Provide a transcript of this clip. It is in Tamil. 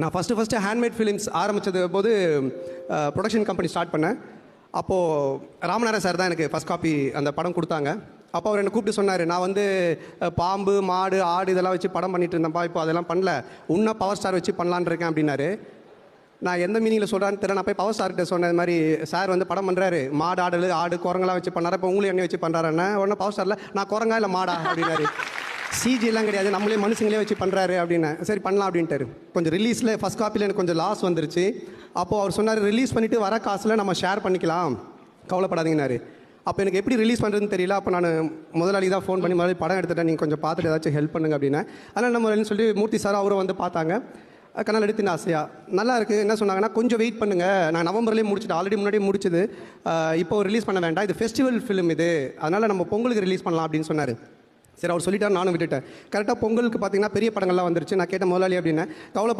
நான் ஃபஸ்ட்டு ஹேண்ட்மேட் ஃபிலிம்ஸ் ஆரம்பித்தது போது ப்ரொடக்ஷன் கம்பெனி ஸ்டார்ட் பண்ணேன். அப்போது ராமநாதன் சார் தான் எனக்கு ஃபஸ்ட் காப்பி அந்த படம் கொடுத்தாங்க. அப்போ அவர் என்னை கூப்பிட்டு சொன்னார், நான் வந்து பாம்பு, மாடு, ஆடு இதெல்லாம் வச்சு படம் பண்ணிட்டு இருந்தேன்ப்பா, இப்போ அதெல்லாம் பண்ணல, இன்னும் பவர் ஸ்டார் வச்சு பண்ணலான்னு இருக்கேன் அப்படின்னாரு. நான் எந்த மீனிங்கில் சொல்கிறான்னு தெரியல. நான் போய் பவர் ஸ்டார்கிட்ட சொன்ன மாதிரி, சார் வந்து படம் பண்ணுறாரு, மாடு, ஆடு குரங்கெல்லாம் வச்சு பண்ணாரு, இப்போ உங்களும் என்ன வச்சு பண்ணுறாருன்னா உடனே பவர் ஸ்டாரில் நான் குரங்கா இல்லை மாடா அப்படின்னாரு. சிஜிலாம் கிடையாது, நம்மளே மனுஷங்களே வச்சு பண்ணுறாரு அப்படின்னு. சரி பண்ணலாம் அப்படின்ட்டாரு. கொஞ்சம் ரிலீஸில் ஃபஸ்ட் காப்பியில் எனக்கு கொஞ்சம் லாஸ் வந்துருச்சு. அப்போது அவர் சொன்னார், ரிலீஸ் பண்ணிவிட்டு வர காசில் நம்ம ஷேர் பண்ணிக்கலாம், கவலைப்படாதீங்கன்னாரு. அப்போ எனக்கு எப்படி ரிலீஸ் பண்ணுறதுன்னு தெரியல. அப்போ நான் முதலாளி தான் ஃபோன் பண்ணி முதலாளி படம் எடுத்துட்டேன், நீங்கள் கொஞ்சம் பார்த்துட்டு ஏதாச்சும் ஹெல்ப் பண்ணுங்க அப்படின்னா. அதனால் நம்ம சொல்லி மூர்த்தி சார் அவரும் வந்து பார்த்தாங்க. கண்ணால் எடுத்து ஆசையாக நல்லா இருக்குது. என்ன சொன்னாங்கன்னா, கொஞ்சம் வெயிட் பண்ணுங்கள், நான் நவம்பர்லேயே முடிச்சுட்டு ஆல்ரெடி முன்னாடியே முடிச்சுது, இப்போ ரிலீஸ் பண்ண வேண்டாம், இது ஃபெஸ்டிவல் ஃபிலிம் இது, அதனால் நம்ம பொங்கலுக்கு ரிலீஸ் பண்ணலாம் அப்படின்னு சொன்னார். சரி அவர் சொல்லிட்டார், நானும் விட்டுட்டேன். கரெக்டாக பொங்கலுக்கு பார்த்தீங்கன்னா பெரிய படங்கள்லாம் வந்துருச்சு. நான் கேட்ட முதலாளி அப்படின்னா, கவலை